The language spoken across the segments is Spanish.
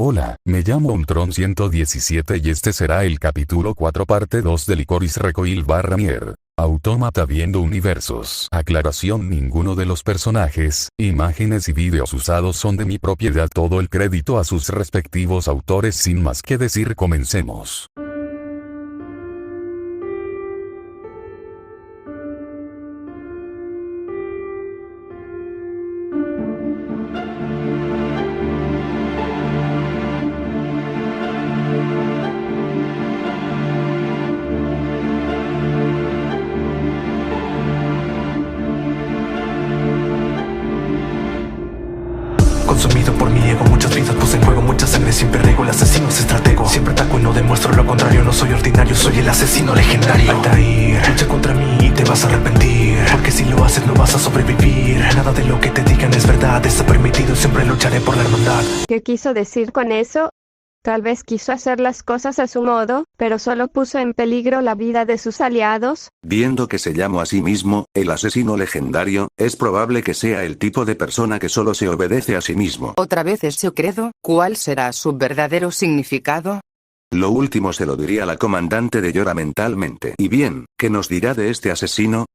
Hola, me llamo Untron 117 y este será el capítulo 4 parte 2 de Licorice Recoil /Mier. Autómata viendo universos. Aclaración: ninguno de los personajes, imágenes y vídeos usados son de mi propiedad. Todo el crédito a sus respectivos autores. Sin más que decir, comencemos. Consumido por mi ego, muchas vidas puse en juego, mucha sangre, siempre riego, el asesino es estratego. Siempre ataco y no demuestro lo contrario, no soy ordinario, soy el asesino legendario. Altair, lucha contra mí y te vas a arrepentir, porque si lo haces no vas a sobrevivir. Nada de lo que te digan es verdad, está permitido y siempre lucharé por la hermandad. ¿Qué quiso decir con eso? Tal vez quiso hacer las cosas a su modo, pero solo puso en peligro la vida de sus aliados. Viendo que se llamó a sí mismo, el asesino legendario, es probable que sea el tipo de persona que solo se obedece a sí mismo. ¿Otra vez ese credo? ¿Cuál será su verdadero significado? Lo último se lo diría la comandante de Yora mentalmente. Y bien, ¿qué nos dirá de este asesino?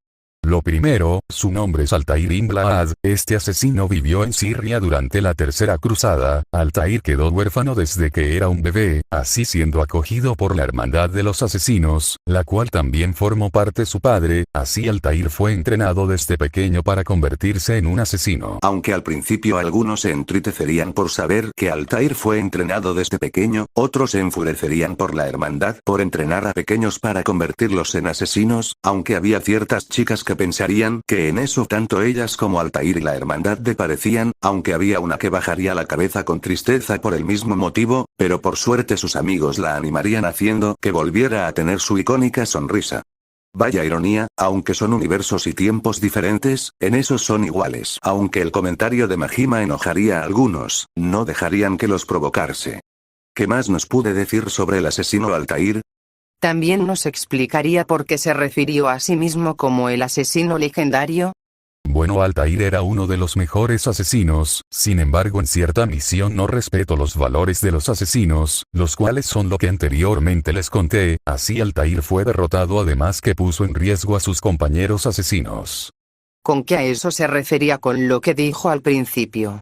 Lo primero, su nombre es Altair ibn Blaad. Este asesino vivió en Siria durante la Tercera Cruzada. Altair quedó huérfano desde que era un bebé, así siendo acogido por la Hermandad de los Asesinos, la cual también formó parte su padre. Así Altair fue entrenado desde pequeño para convertirse en un asesino. Aunque al principio algunos se entristecerían por saber que Altair fue entrenado desde pequeño, otros se enfurecerían por la Hermandad por entrenar a pequeños para convertirlos en asesinos, aunque había ciertas chicas que pensarían que en eso tanto ellas como Altair y la Hermandad le parecían, aunque había una que bajaría la cabeza con tristeza por el mismo motivo, pero por suerte sus amigos la animarían haciendo que volviera a tener su icónica sonrisa. Vaya ironía, aunque son universos y tiempos diferentes, en esos son iguales. Aunque el comentario de Majima enojaría a algunos, no dejarían que los provocarse. ¿Qué más nos puede decir sobre el asesino Altair? ¿También nos explicaría por qué se refirió a sí mismo como el asesino legendario? Bueno, Altair era uno de los mejores asesinos, sin embargo en cierta misión no respetó los valores de los asesinos, los cuales son lo que anteriormente les conté. Así Altair fue derrotado, además que puso en riesgo a sus compañeros asesinos. ¿Con qué a eso se refería con lo que dijo al principio?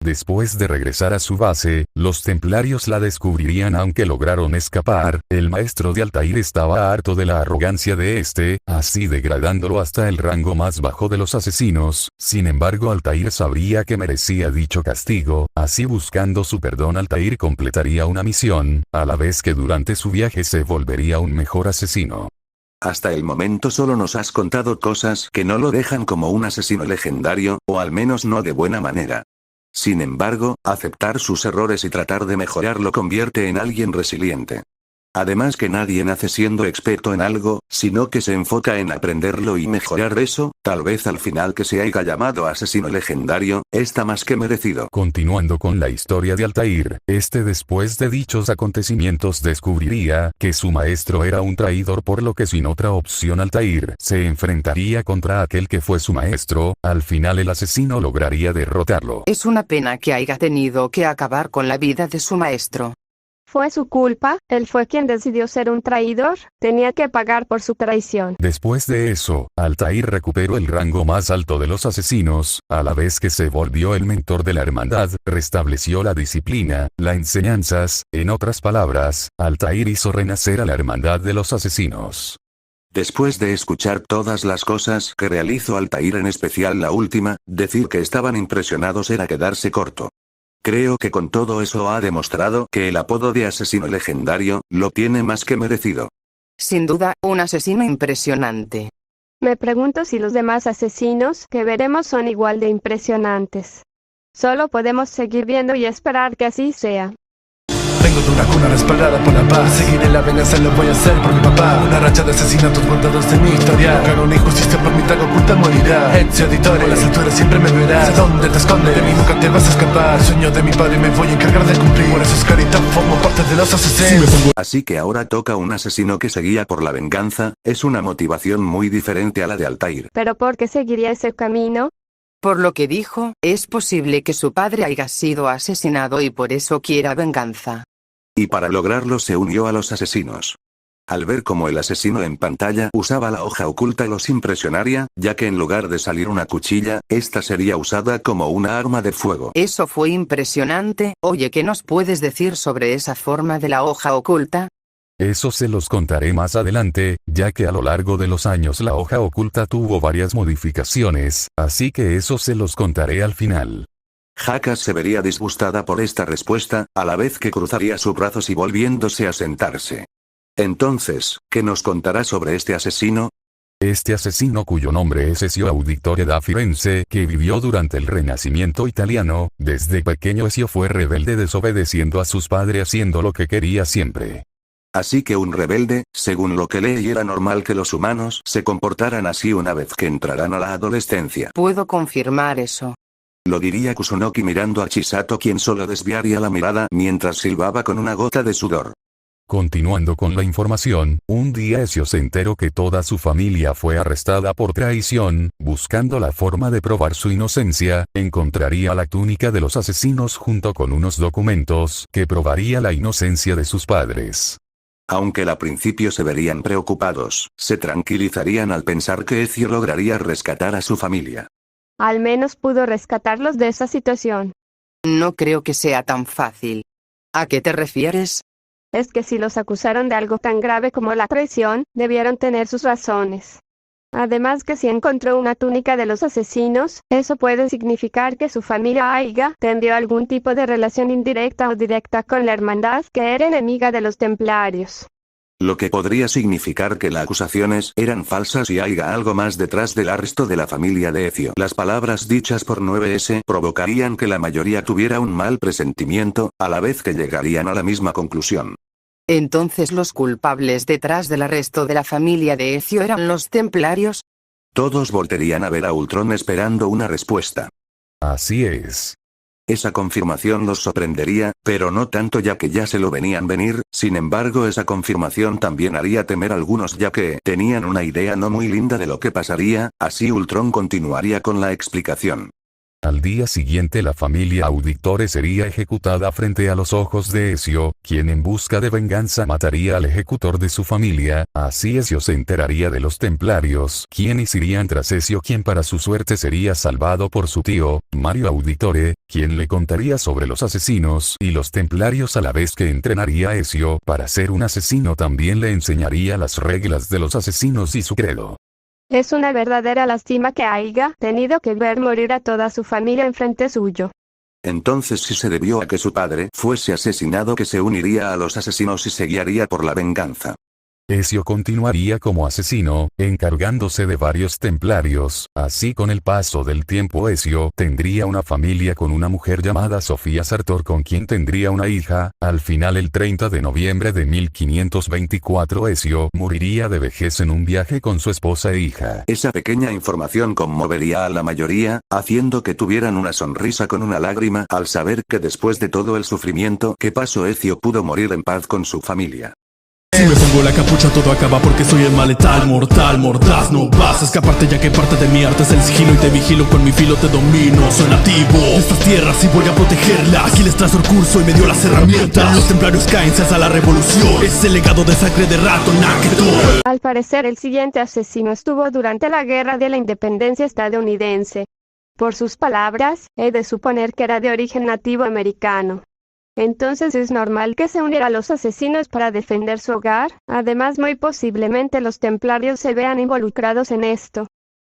Después de regresar a su base, los templarios la descubrirían aunque lograron escapar. El maestro de Altair estaba harto de la arrogancia de este, así degradándolo hasta el rango más bajo de los asesinos. Sin embargo, Altair sabría que merecía dicho castigo, así buscando su perdón Altair completaría una misión, a la vez que durante su viaje se volvería un mejor asesino. Hasta el momento solo nos has contado cosas que no lo dejan como un asesino legendario, o al menos no de buena manera. Sin embargo, aceptar sus errores y tratar de mejorar lo convierte en alguien resiliente. Además que nadie nace siendo experto en algo, sino que se enfoca en aprenderlo y mejorar eso. Tal vez al final que se haya llamado asesino legendario, está más que merecido. Continuando con la historia de Altair, después de dichos acontecimientos descubriría que su maestro era un traidor, por lo que sin otra opción Altair se enfrentaría contra aquel que fue su maestro. Al final el asesino lograría derrotarlo. Es una pena que haya tenido que acabar con la vida de su maestro. Fue su culpa, él fue quien decidió ser un traidor, tenía que pagar por su traición. Después de eso, Altair recuperó el rango más alto de los asesinos, a la vez que se volvió el mentor de la hermandad, restableció la disciplina, las enseñanzas. En otras palabras, Altair hizo renacer a la hermandad de los asesinos. Después de escuchar todas las cosas que realizó Altair, en especial la última, decir que estaban impresionados era quedarse corto. Creo que con todo eso ha demostrado que el apodo de asesino legendario lo tiene más que merecido. Sin duda, un asesino impresionante. Me pregunto si los demás asesinos que veremos son igual de impresionantes. Solo podemos seguir viendo y esperar que así sea. Vengo de una cuna respaldada por la paz. Seguiré la venganza, lo voy a hacer por mi papá. Una racha de asesinatos contados en mi historia. Pero una injusticia por mi trago oculta morirá. Ezio Auditore, por las alturas siempre me verás. Sé dónde te escondes, de mí nunca te vas a escapar. Sueño de mi padre me voy a encargar de cumplir. Por eso es carita, formo parte de los asesinos. Así que ahora toca un asesino que se guía por la venganza. Es una motivación muy diferente a la de Altair. ¿Pero por qué seguiría ese camino? Por lo que dijo, es posible que su padre haya sido asesinado y por eso quiera venganza. Y para lograrlo se unió a los asesinos. Al ver cómo el asesino en pantalla usaba la hoja oculta los impresionaría, ya que en lugar de salir una cuchilla, esta sería usada como una arma de fuego. Eso fue impresionante. Oye, ¿qué nos puedes decir sobre esa forma de la hoja oculta? Eso se los contaré más adelante, ya que a lo largo de los años la hoja oculta tuvo varias modificaciones, así que eso se los contaré al final. Jaka se vería disgustada por esta respuesta, a la vez que cruzaría sus brazos y volviéndose a sentarse. Entonces, ¿qué nos contará sobre este asesino? Este asesino, cuyo nombre es Ezio Auditore da Firenze, que vivió durante el Renacimiento italiano, desde pequeño Ezio fue rebelde desobedeciendo a sus padres haciendo lo que quería siempre. Así que un rebelde, según lo que leí, era normal que los humanos se comportaran así una vez que entraran a la adolescencia. Puedo confirmar eso. Lo diría Kusunoki mirando a Chisato, quien solo desviaría la mirada mientras silbaba con una gota de sudor. Continuando con la información, un día Ezio se enteró que toda su familia fue arrestada por traición. Buscando la forma de probar su inocencia, encontraría la túnica de los asesinos junto con unos documentos que probaría la inocencia de sus padres. Aunque al principio se verían preocupados, se tranquilizarían al pensar que Ezio lograría rescatar a su familia. Al menos pudo rescatarlos de esa situación. No creo que sea tan fácil. ¿A qué te refieres? Es que si los acusaron de algo tan grave como la traición, debieron tener sus razones. Además que si encontró una túnica de los asesinos, eso puede significar que su familia haya tenido algún tipo de relación indirecta o directa con la hermandad que era enemiga de los templarios. Lo que podría significar que las acusaciones eran falsas y haya algo más detrás del arresto de la familia de Ezio. Las palabras dichas por 9S provocarían que la mayoría tuviera un mal presentimiento, a la vez que llegarían a la misma conclusión. Entonces los culpables detrás del arresto de la familia de Ezio eran los templarios. Todos volverían a ver a Ultron esperando una respuesta. Así es. Esa confirmación los sorprendería, pero no tanto ya que ya se lo venían venir. Sin embargo, esa confirmación también haría temer a algunos ya que tenían una idea no muy linda de lo que pasaría. Así Ultron continuaría con la explicación. Al día siguiente la familia Auditore sería ejecutada frente a los ojos de Ezio, quien en busca de venganza mataría al ejecutor de su familia. Así Ezio se enteraría de los templarios, quienes irían tras Ezio, quien para su suerte sería salvado por su tío, Mario Auditore, quien le contaría sobre los asesinos y los templarios a la vez que entrenaría a Ezio para ser un asesino. También le enseñaría las reglas de los asesinos y su credo. Es una verdadera lástima que haya tenido que ver morir a toda su familia enfrente suyo. Entonces, si se debió a que su padre fuese asesinado, que se uniría a los asesinos y se guiaría por la venganza. Ezio continuaría como asesino, encargándose de varios templarios. Así, con el paso del tiempo, Ezio tendría una familia con una mujer llamada Sofía Sartor, con quien tendría una hija. Al final, el 30 de noviembre de 1524, Ezio moriría de vejez en un viaje con su esposa e hija. Esa pequeña información conmovería a la mayoría, haciendo que tuvieran una sonrisa con una lágrima al saber que después de todo el sufrimiento que pasó, Ezio pudo morir en paz con su familia. Si me pongo la capucha todo acaba porque soy el mal letal, mortal, mordaz. No vas a escaparte ya que parte de mi arte es el sigilo y te vigilo, con mi filo te domino. Soy nativo de estas tierras y voy a protegerlas. Aquí les trazo el curso y me dio las herramientas. Los templarios caen, se hace la revolución. Es el legado de sangre de rato, Naketo. Al parecer el siguiente asesino estuvo durante la Guerra de la Independencia estadounidense. Por sus palabras, he de suponer que era de origen nativo americano. Entonces es normal que se uniera a los asesinos para defender su hogar. Además, muy posiblemente los templarios se vean involucrados en esto.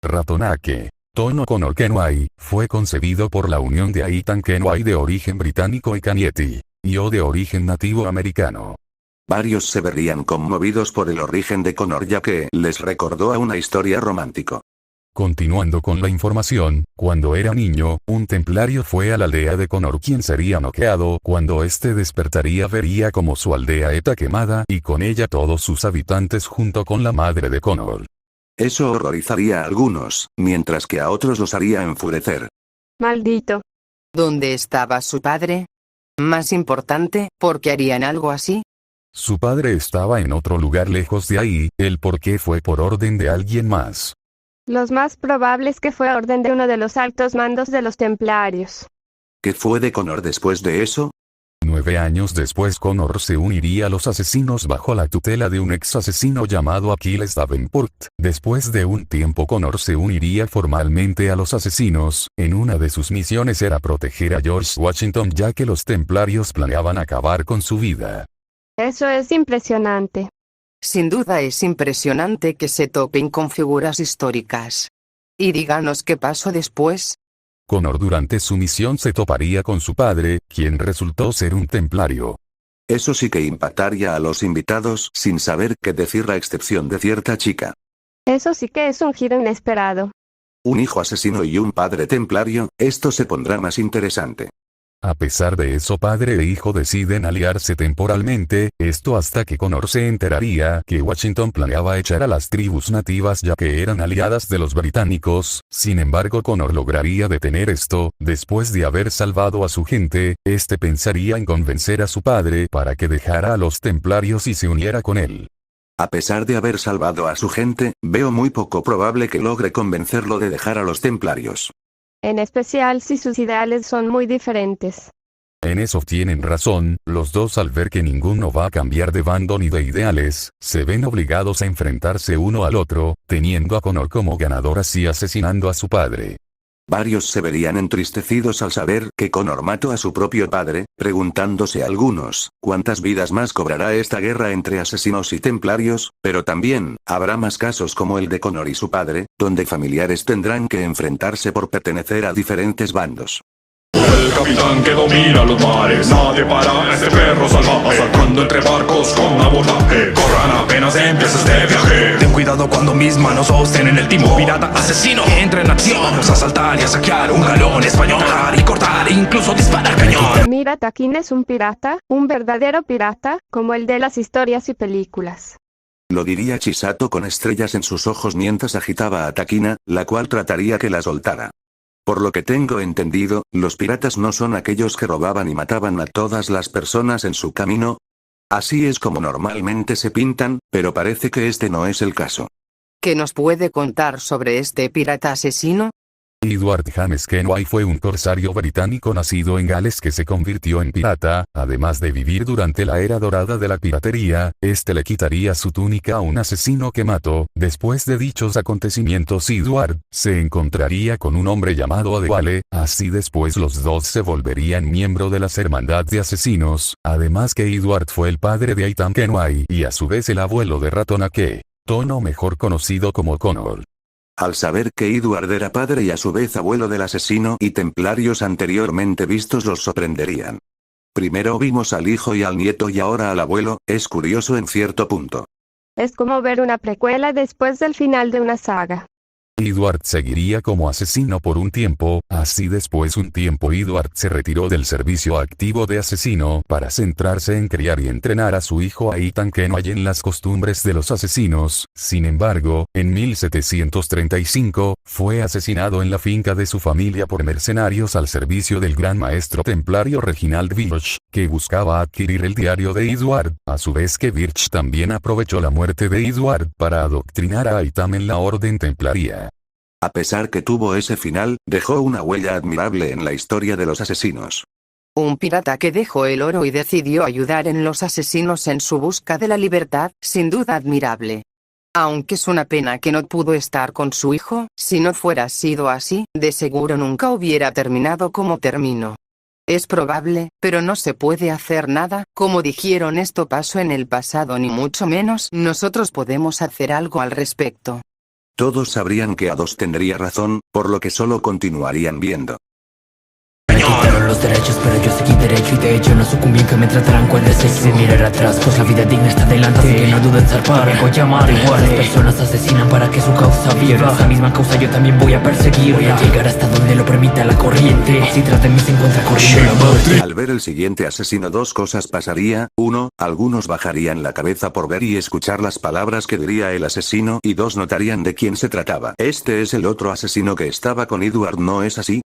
Ratonake. Tono Connor Kenway fue concebido por la unión de Aitan Kenway de origen británico y Kanieti, y O de origen nativo americano. Varios se verían conmovidos por el origen de Connor ya que les recordó a una historia romántico. Continuando con la información, cuando era niño, un templario fue a la aldea de Connor, quien sería noqueado. Cuando este despertaría, vería como su aldea era quemada y con ella todos sus habitantes junto con la madre de Connor. Eso horrorizaría a algunos, mientras que a otros los haría enfurecer. Maldito. ¿Dónde estaba su padre? Más importante, ¿por qué harían algo así? Su padre estaba en otro lugar lejos de ahí. El por qué fue por orden de alguien más. Los más probables que fue orden de uno de los altos mandos de los templarios. ¿Qué fue de Connor después de eso? 9 años después Connor se uniría a los asesinos bajo la tutela de un ex asesino llamado Achilles Davenport. Después de un tiempo Connor se uniría formalmente a los asesinos. En una de sus misiones era proteger a George Washington ya que los templarios planeaban acabar con su vida. Eso es impresionante. Sin duda es impresionante que se topen con figuras históricas. Y díganos qué pasó después. Connor durante su misión se toparía con su padre, quien resultó ser un templario. Eso sí que impactaría a los invitados sin saber qué decir a excepción de cierta chica. Eso sí que es un giro inesperado. Un hijo asesino y un padre templario, esto se pondrá más interesante. A pesar de eso padre e hijo deciden aliarse temporalmente, esto hasta que Connor se enteraría que Washington planeaba echar a las tribus nativas ya que eran aliadas de los británicos. Sin embargo Connor lograría detener esto. Después de haber salvado a su gente, este pensaría en convencer a su padre para que dejara a los templarios y se uniera con él. A pesar de haber salvado a su gente, veo muy poco probable que logre convencerlo de dejar a los templarios. En especial si sus ideales son muy diferentes. En eso tienen razón, los dos al ver que ninguno va a cambiar de bando ni de ideales, se ven obligados a enfrentarse uno al otro, teniendo a Connor como ganador así asesinando a su padre. Varios se verían entristecidos al saber que Connor mató a su propio padre, preguntándose algunos, ¿cuántas vidas más cobrará esta guerra entre asesinos y templarios? Pero también, habrá más casos como el de Connor y su padre, donde familiares tendrán que enfrentarse por pertenecer a diferentes bandos. El capitán que domina los mares, nadie para a este perro salvaje, saltando entre barcos con abordaje, corran apenas empieza este viaje. Ten cuidado cuando mis manos sostienen el timón. Pirata asesino que entra en acción. Vamos a asaltar y a saquear un galón español, y cortar, incluso disparar cañón. Mira, Taquín es un pirata, un verdadero pirata, como el de las historias y películas. Lo diría Chisato con estrellas en sus ojos mientras agitaba a Taquina, la cual trataría que la soltara. Por lo que tengo entendido, los piratas no son aquellos que robaban y mataban a todas las personas en su camino. Así es como normalmente se pintan, pero parece que este no es el caso. ¿Qué nos puede contar sobre este pirata asesino? Edward James Kenway fue un corsario británico nacido en Gales que se convirtió en pirata. Además de vivir durante la era dorada de la piratería, este le quitaría su túnica a un asesino que mató. Después de dichos acontecimientos Edward se encontraría con un hombre llamado Adewale, así después los dos se volverían miembro de la hermandad de asesinos. Además que Edward fue el padre de Aitan Kenway y a su vez el abuelo de Ratonake, Tono mejor conocido como Connor. Al saber que Edward era padre y a su vez abuelo del asesino y templarios anteriormente vistos los sorprenderían. Primero vimos al hijo y al nieto y ahora al abuelo, es curioso en cierto punto. Es como ver una precuela después del final de una saga. Edward seguiría como asesino por un tiempo, así después un tiempo Edward se retiró del servicio activo de asesino para centrarse en criar y entrenar a su hijo Aitan Kenway en las costumbres de los asesinos. Sin embargo, en 1735, fue asesinado en la finca de su familia por mercenarios al servicio del gran maestro templario Reginald Birch, que buscaba adquirir el diario de Edward, a su vez que Birch también aprovechó la muerte de Edward para adoctrinar a Aitan en la orden templaria. A pesar que tuvo ese final, dejó una huella admirable en la historia de los asesinos. Un pirata que dejó el oro y decidió ayudar en los asesinos en su busca de la libertad, sin duda admirable. Aunque es una pena que no pudo estar con su hijo, si no fuera sido así, de seguro nunca hubiera terminado como terminó. Es probable, pero no se puede hacer nada, como dijeron esto pasó en el pasado ni mucho menos nosotros podemos hacer algo al respecto. Todos sabrían que A2 tendría razón, por lo que solo continuarían viendo. Me quitaron los derechos, pero yo seguí derecho y de hecho no sucumbí que me tratarán con desecho de mirar atrás, pues la vida digna está delante, así que no duden en zarpar, me voy a llamar igual. Las personas asesinan para que su causa viva, esa misma causa yo también voy a perseguir, voy a llegar hasta donde lo permita la corriente, si tras de mí se encuentra corriendo la muerte. Al ver el siguiente asesino dos cosas pasaría, 1, algunos bajarían la cabeza por ver y escuchar las palabras que diría el asesino y 2 notarían de quién se trataba. Este es el otro asesino que estaba con Edward, ¿no es así?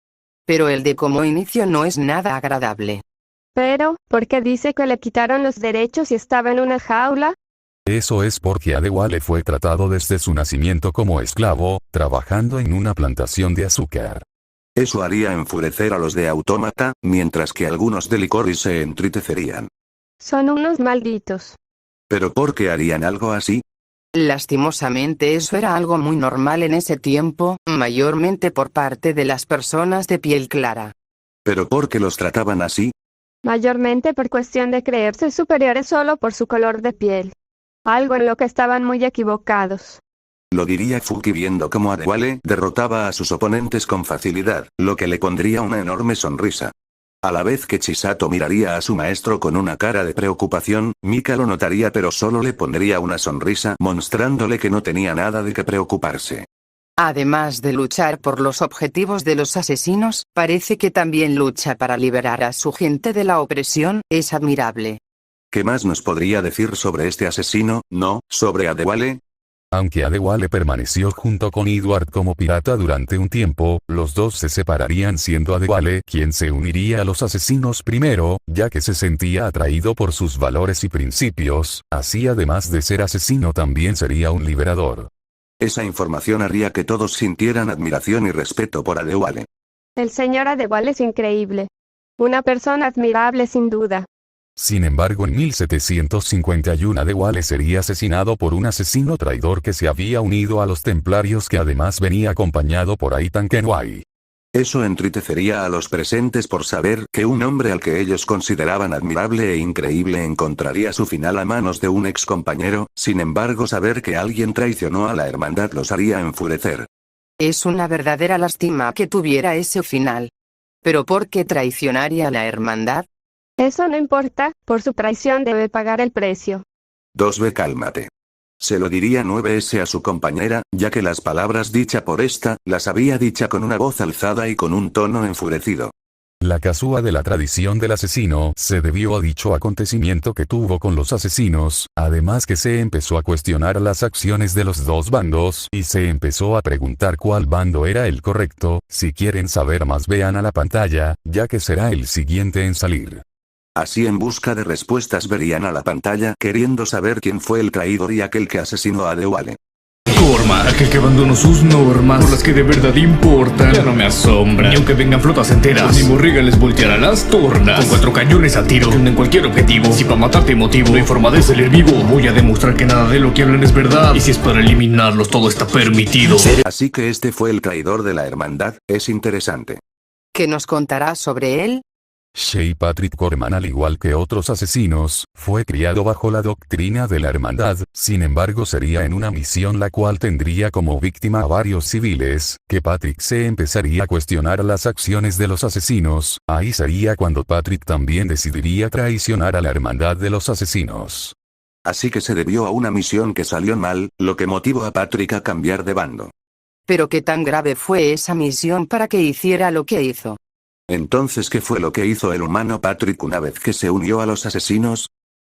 Pero el de como inicio no es nada agradable. Pero, ¿por qué dice que le quitaron los derechos y estaba en una jaula? Eso es porque Adewale fue tratado desde su nacimiento como esclavo, trabajando en una plantación de azúcar. Eso haría enfurecer a los de Autómata, mientras que algunos de Licorice se entristecerían. Son unos malditos. ¿Pero por qué harían algo así? Lastimosamente eso era algo muy normal en ese tiempo, mayormente por parte de las personas de piel clara. ¿Pero por qué los trataban así? Mayormente por cuestión de creerse superiores solo por su color de piel. Algo en lo que estaban muy equivocados. Lo diría Fuki viendo cómo Adewale derrotaba a sus oponentes con facilidad, lo que le pondría una enorme sonrisa. A la vez que Chisato miraría a su maestro con una cara de preocupación, Mika lo notaría pero solo le pondría una sonrisa mostrándole que no tenía nada de qué preocuparse. Además de luchar por los objetivos de los asesinos, parece que también lucha para liberar a su gente de la opresión, es admirable. ¿Qué más nos podría decir sobre este asesino, no, sobre Adewale? Aunque Adewale permaneció junto con Edward como pirata durante un tiempo, los dos se separarían siendo Adewale quien se uniría a los asesinos primero, ya que se sentía atraído por sus valores y principios, así además de ser asesino también sería un liberador. Esa información haría que todos sintieran admiración y respeto por Adewale. El señor Adewale es increíble. Una persona admirable sin duda. Sin embargo en 1751 Adewale sería asesinado por un asesino traidor que se había unido a los templarios que además venía acompañado por Aitan Kenway. Eso entristecería a los presentes por saber que un hombre al que ellos consideraban admirable e increíble encontraría su final a manos de un ex compañero, sin embargo saber que alguien traicionó a la hermandad los haría enfurecer. Es una verdadera lástima que tuviera ese final. ¿Pero por qué traicionaría a la hermandad? Eso no importa, por su traición debe pagar el precio. 2B cálmate. Se lo diría 9S a su compañera, ya que las palabras dicha por esta, las había dicha con una voz alzada y con un tono enfurecido. La casúa de la tradición del asesino se debió a dicho acontecimiento que tuvo con los asesinos, además que se empezó a cuestionar las acciones de los dos bandos y se empezó a preguntar cuál bando era el correcto. Si quieren saber más vean a la pantalla, ya que será el siguiente en salir. Así en busca de respuestas verían a la pantalla queriendo saber quién fue el traidor y aquel que asesinó a Adewale. Cormac, aquel que abandonó sus normas por las que de verdad importan. Ya no me asombra, ni aunque vengan flotas enteras, ni Morrigan les volteará las tornas. Con 4 cañones a tiro, en cualquier objetivo. Si para matarte motivo, no hay forma de salir vivo. Voy a demostrar que nada de lo que hablan es verdad. Y si es para eliminarlos, todo está permitido. Así que este fue el traidor de la hermandad, es interesante. ¿Qué nos contará sobre él? Shay Patrick Corman, al igual que otros asesinos, fue criado bajo la doctrina de la hermandad, sin embargo sería en una misión la cual tendría como víctima a varios civiles, que Patrick se empezaría a cuestionar las acciones de los asesinos. Ahí sería cuando Patrick también decidiría traicionar a la hermandad de los asesinos. Así que se debió a una misión que salió mal, lo que motivó a Patrick a cambiar de bando. ¿Pero qué tan grave fue esa misión para que hiciera lo que hizo? Entonces, ¿qué fue lo que hizo el humano Patrick una vez que se unió a los asesinos?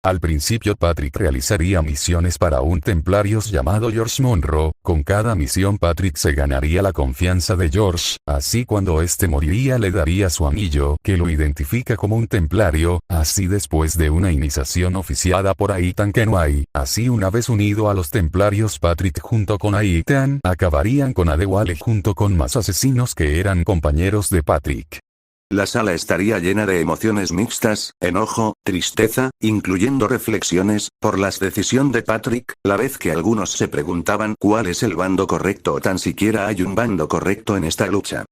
Al principio Patrick realizaría misiones para un templario llamado George Monroe. Con cada misión Patrick se ganaría la confianza de George, así cuando este moriría le daría su anillo que lo identifica como un templario. Así después de una iniciación oficiada por Aitan Kenway, así una vez unido a los templarios Patrick junto con Aitan acabarían con Adewale junto con más asesinos que eran compañeros de Patrick. La sala estaría llena de emociones mixtas, enojo, tristeza, incluyendo reflexiones, por la decisión de Patrick, la vez que algunos se preguntaban cuál es el bando correcto o tan siquiera hay un bando correcto en esta lucha.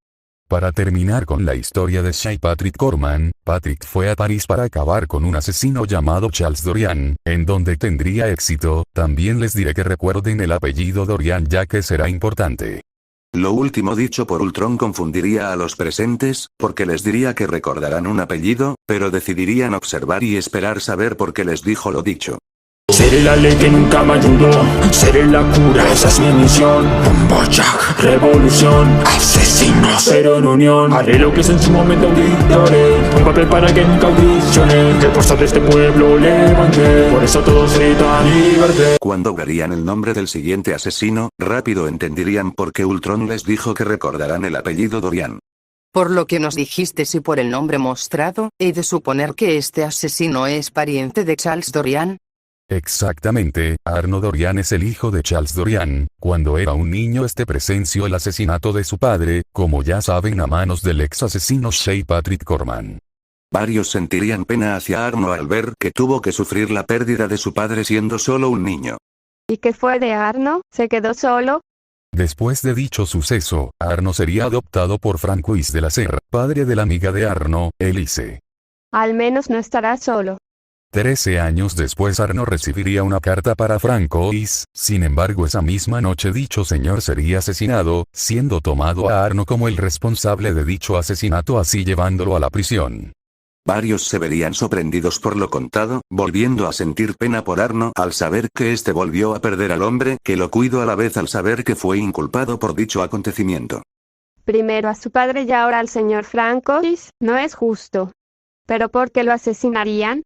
Para terminar con la historia de Shay Patrick Corman, Patrick fue a París para acabar con un asesino llamado Charles Dorian, en donde tendría éxito. También les diré que recuerden el apellido Dorian ya que será importante. Lo último dicho por Ultron confundiría a los presentes, porque les diría que recordarán un apellido, pero decidirían observar y esperar saber por qué les dijo lo dicho. Seré la ley que nunca me ayudó, seré la cura, esa es mi misión. Bombo Jack, revolución, asesinos, pero en unión. Haré lo que es en su momento dictaré, un papel para que nunca audicione. Que fuerza de este pueblo levanté, por eso todos gritan libertad. Cuando verían el nombre del siguiente asesino, rápido entenderían por qué Ultron les dijo que recordarán el apellido Dorian. Por lo que nos dijiste y por el nombre mostrado, he de suponer que este asesino es pariente de Charles Dorian. Exactamente, Arno Dorian es el hijo de Charles Dorian. Cuando era un niño presenció el asesinato de su padre, como ya saben, a manos del ex asesino Shea Patrick Corman. Varios sentirían pena hacia Arno al ver que tuvo que sufrir la pérdida de su padre siendo solo un niño. ¿Y qué fue de Arno? ¿Se quedó solo? Después de dicho suceso, Arno sería adoptado por Francois de la Serre, padre de la amiga de Arno, Elise. Al menos no estará solo. 13 años después Arno recibiría una carta para Francois, sin embargo esa misma noche dicho señor sería asesinado, siendo tomado a Arno como el responsable de dicho asesinato, así llevándolo a la prisión. Varios se verían sorprendidos por lo contado, volviendo a sentir pena por Arno al saber que este volvió a perder al hombre que lo cuidó, a la vez al saber que fue inculpado por dicho acontecimiento. Primero a su padre y ahora al señor Francois, no es justo. ¿Pero por qué lo asesinarían?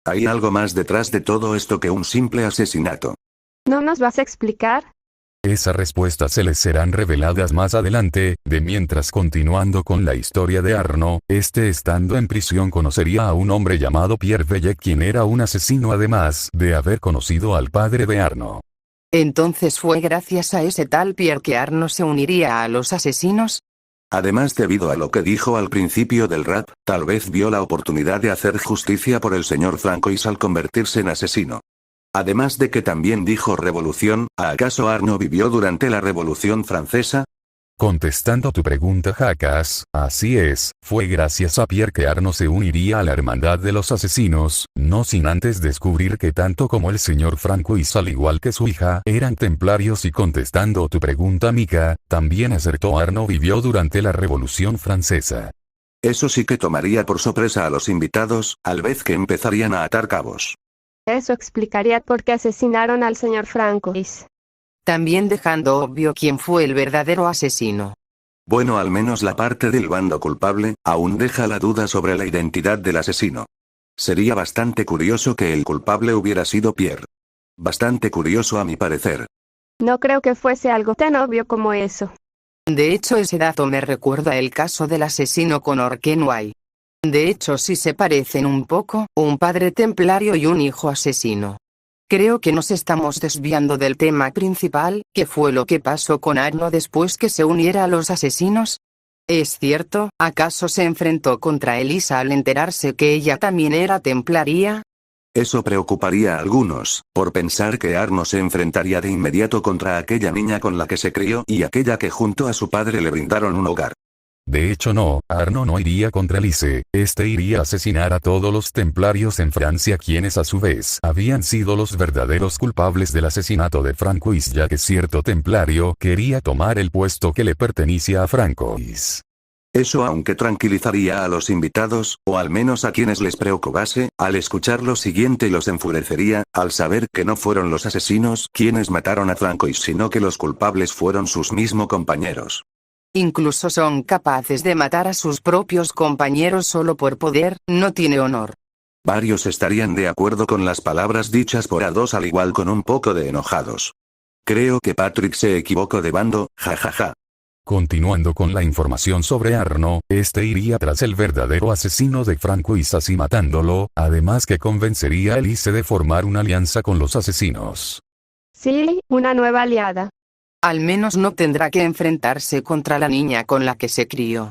Hay algo más detrás de todo esto que un simple asesinato. ¿No nos vas a explicar? Esas respuestas se les serán reveladas más adelante, de mientras continuando con la historia de Arno, estando en prisión conocería a un hombre llamado Pierre Bellet, quien era un asesino además de haber conocido al padre de Arno. Entonces fue gracias a ese tal Pierre que Arno se uniría a los asesinos. Además, debido a lo que dijo al principio del rap, tal vez vio la oportunidad de hacer justicia por el señor Francois al convertirse en asesino. Además de que también dijo revolución, ¿acaso Arno vivió durante la Revolución Francesa? Contestando tu pregunta, Jacas, así es, fue gracias a Pierre que Arno se uniría a la hermandad de los asesinos, no sin antes descubrir que tanto como el señor Francois al igual que su hija eran templarios. Y contestando tu pregunta, Mika, también acertó, Arno vivió durante la Revolución Francesa. Eso sí que tomaría por sorpresa a los invitados, al vez que empezarían a atar cabos. Eso explicaría por qué asesinaron al señor Francois. También dejando obvio quién fue el verdadero asesino. Bueno, al menos la parte del bando culpable, aún deja la duda sobre la identidad del asesino. Sería bastante curioso que el culpable hubiera sido Pierre. Bastante curioso a mi parecer. No creo que fuese algo tan obvio como eso. De hecho, ese dato me recuerda el caso del asesino Conor Kenway. De hecho, sí se parecen un poco, un padre templario y un hijo asesino. Creo que nos estamos desviando del tema principal, que fue lo que pasó con Arno después que se uniera a los asesinos. ¿Es cierto? ¿Acaso se enfrentó contra Elisa al enterarse que ella también era templaria? Eso preocuparía a algunos, por pensar que Arno se enfrentaría de inmediato contra aquella niña con la que se crió y aquella que junto a su padre le brindaron un hogar. De hecho no, Arno no iría contra Elise, iría a asesinar a todos los templarios en Francia, quienes a su vez habían sido los verdaderos culpables del asesinato de Francois, ya que cierto templario quería tomar el puesto que le pertenecía a Francois. Eso aunque tranquilizaría a los invitados, o al menos a quienes les preocupase, al escuchar lo siguiente los enfurecería, al saber que no fueron los asesinos quienes mataron a Francois, sino que los culpables fueron sus mismos compañeros. Incluso son capaces de matar a sus propios compañeros solo por poder, no tiene honor. Varios estarían de acuerdo con las palabras dichas por A2, al igual con un poco de enojados. Creo que Patrick se equivocó de bando, jajaja. Continuando con la información sobre Arno, iría tras el verdadero asesino de Francois, así matándolo, además que convencería a Elise de formar una alianza con los asesinos. Sí, una nueva aliada. Al menos no tendrá que enfrentarse contra la niña con la que se crió.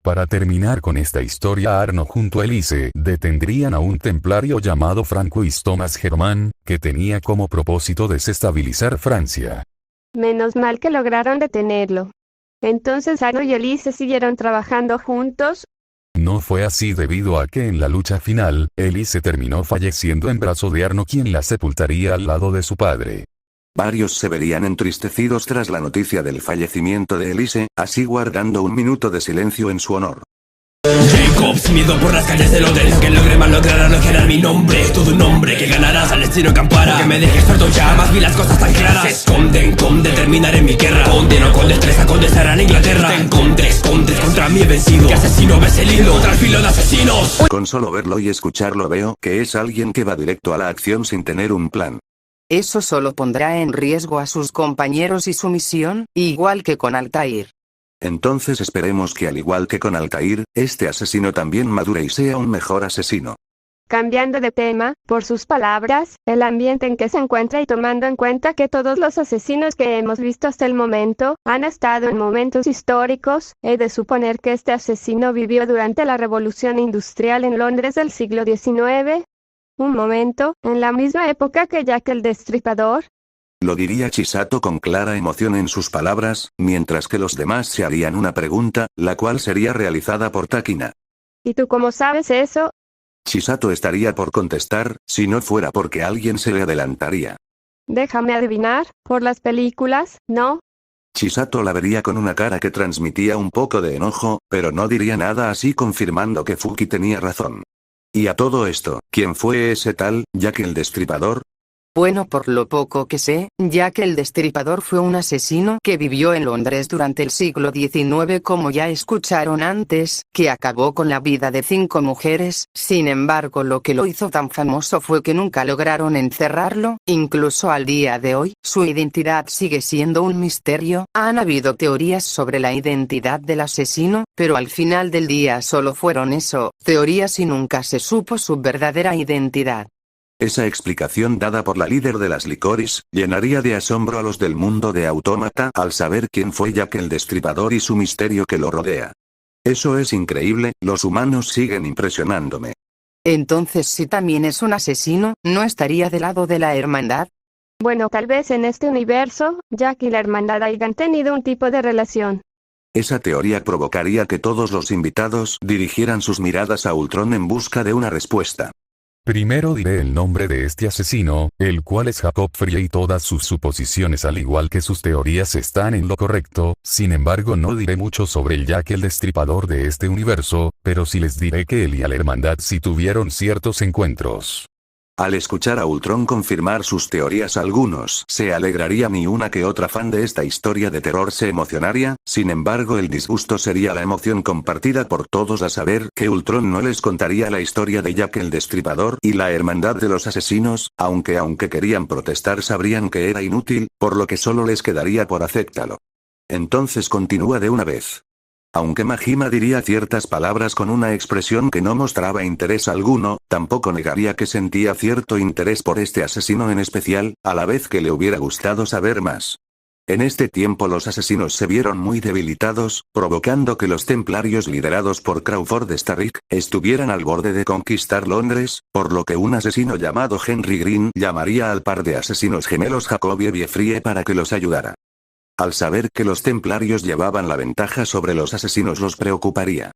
Para terminar con esta historia, Arno junto a Elise detendrían a un templario llamado Francois Thomas Germain, que tenía como propósito desestabilizar Francia. Menos mal que lograron detenerlo. Entonces Arno y Elise siguieron trabajando juntos. No fue así, debido a que en la lucha final, Elise terminó falleciendo en brazos de Arno, quien la sepultaría al lado de su padre. Varios se verían entristecidos tras la noticia del fallecimiento de Elise, así guardando un minuto de silencio en su honor. Jacobs, miedo por las calles del hotel. Que logre mal lograr alojar mi nombre. Todo un hombre que ganarás al estilo Campara. Que me dejes sordo ya, más vi las cosas tan claras. Se esconden con determinar en mi guerra. Condeno con destreza, condesarán en Inglaterra. Te encontres contra mí he vencido. Que asesino ves el hilo contra el filo de asesinos. Con solo verlo y escucharlo veo que es alguien que va directo a la acción sin tener un plan. Eso solo pondrá en riesgo a sus compañeros y su misión, igual que con Altair. Entonces esperemos que al igual que con Altair, este asesino también madure y sea un mejor asesino. Cambiando de tema, por sus palabras, el ambiente en que se encuentra y tomando en cuenta que todos los asesinos que hemos visto hasta el momento han estado en momentos históricos, he de suponer que este asesino vivió durante la Revolución Industrial en Londres del siglo XIX. Un momento, en la misma época que Jack el Destripador. Lo diría Chisato con clara emoción en sus palabras, mientras que los demás se harían una pregunta, la cual sería realizada por Takina. ¿Y tú cómo sabes eso? Chisato estaría por contestar, si no fuera porque alguien se le adelantaría. Déjame adivinar, por las películas, ¿no? Chisato la vería con una cara que transmitía un poco de enojo, pero no diría nada así confirmando que Fuki tenía razón. Y a todo esto, ¿quién fue ese tal, Jack el Destripador? Bueno, por lo poco que sé, Jack el Destripador fue un asesino que vivió en Londres durante el siglo XIX, como ya escucharon antes, que acabó con la vida de 5 mujeres. Sin embargo, lo que lo hizo tan famoso fue que nunca lograron encerrarlo. Incluso al día de hoy, su identidad sigue siendo un misterio. Han habido teorías sobre la identidad del asesino, pero al final del día solo fueron eso, teorías, y nunca se supo su verdadera identidad. Esa explicación dada por la líder de las Licorice, llenaría de asombro a los del mundo de Autómata al saber quién fue Jack el Destripador y su misterio que lo rodea. Eso es increíble, los humanos siguen impresionándome. Entonces, si también es un asesino, ¿no estaría del lado de la hermandad? Bueno, tal vez en este universo, Jack y la hermandad hayan tenido un tipo de relación. Esa teoría provocaría que todos los invitados dirigieran sus miradas a Ultron en busca de una respuesta. Primero diré el nombre de este asesino, el cual es Jacob Frie, y todas sus suposiciones al igual que sus teorías están en lo correcto. Sin embargo, no diré mucho sobre el Jack el Destripador de este universo, pero sí les diré que él y la hermandad sí tuvieron ciertos encuentros. Al escuchar a Ultron confirmar sus teorías, algunos se alegrarían y una que otra fan de esta historia de terror se emocionaría. Sin embargo, el disgusto sería la emoción compartida por todos a saber que Ultron no les contaría la historia de Jack el Destripador y la hermandad de los asesinos, aunque querían protestar sabrían que era inútil, por lo que solo les quedaría por aceptarlo. Entonces continúa de una vez. Aunque Majima diría ciertas palabras con una expresión que no mostraba interés alguno, tampoco negaría que sentía cierto interés por este asesino en especial, a la vez que le hubiera gustado saber más. En este tiempo los asesinos se vieron muy debilitados, provocando que los templarios liderados por Crawford Starrick estuvieran al borde de conquistar Londres, por lo que un asesino llamado Henry Green llamaría al par de asesinos gemelos Jacob y Frie para que los ayudara. Al saber que los templarios llevaban la ventaja sobre los asesinos los preocuparía.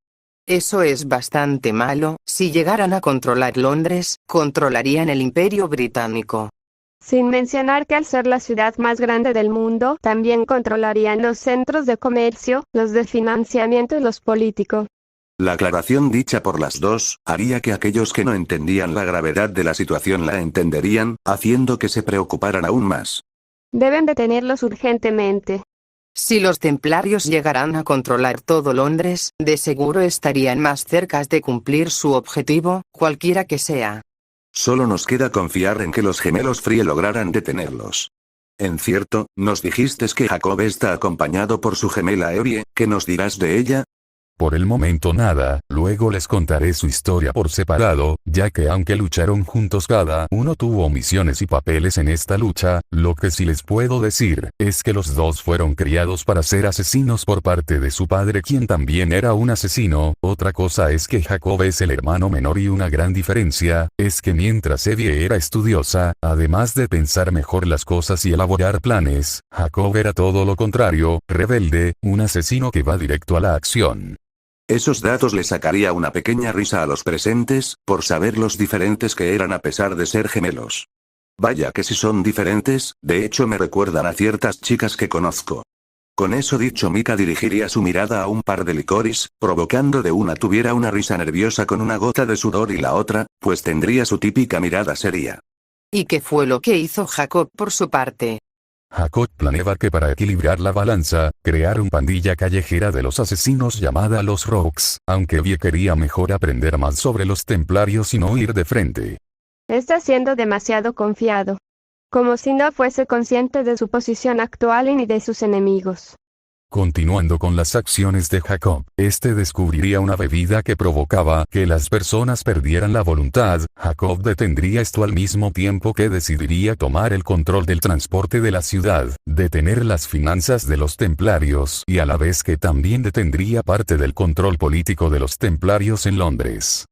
Eso es bastante malo. Si llegaran a controlar Londres, controlarían el Imperio Británico. Sin mencionar que al ser la ciudad más grande del mundo, también controlarían los centros de comercio, los de financiamiento y los políticos. La aclaración dicha por las dos, haría que aquellos que no entendían la gravedad de la situación la entenderían, haciendo que se preocuparan aún más. Deben detenerlos urgentemente. Si los templarios llegaran a controlar todo Londres, de seguro estarían más cerca de cumplir su objetivo, cualquiera que sea. Solo nos queda confiar en que los gemelos Frie lograran detenerlos. En cierto, nos dijiste que Jacob está acompañado por su gemela Evie, ¿qué nos dirás de ella? Por el momento nada, luego les contaré su historia por separado, ya que aunque lucharon juntos cada uno tuvo misiones y papeles en esta lucha. Lo que sí les puedo decir, es que los dos fueron criados para ser asesinos por parte de su padre, quien también era un asesino. Otra cosa es que Jacob es el hermano menor, y una gran diferencia, es que mientras Evie era estudiosa, además de pensar mejor las cosas y elaborar planes, Jacob era todo lo contrario, rebelde, un asesino que va directo a la acción. Esos datos le sacaría una pequeña risa a los presentes, por saber los diferentes que eran a pesar de ser gemelos. Vaya que si son diferentes, de hecho me recuerdan a ciertas chicas que conozco. Con eso dicho, Mika dirigiría su mirada a un par de Licorice, provocando de una tuviera una risa nerviosa con una gota de sudor, y la otra, pues tendría su típica mirada seria. ¿Y qué fue lo que hizo Jacob por su parte? Jacob planeaba que para equilibrar la balanza, crear una pandilla callejera de los asesinos llamada los Rogues, aunque Evie quería mejor aprender más sobre los templarios y no ir de frente. Está siendo demasiado confiado. Como si no fuese consciente de su posición actual y ni de sus enemigos. Continuando con las acciones de Jacob, este descubriría una bebida que provocaba que las personas perdieran la voluntad. Jacob detendría esto al mismo tiempo que decidiría tomar el control del transporte de la ciudad, detener las finanzas de los templarios y a la vez que también detendría parte del control político de los templarios en Londres.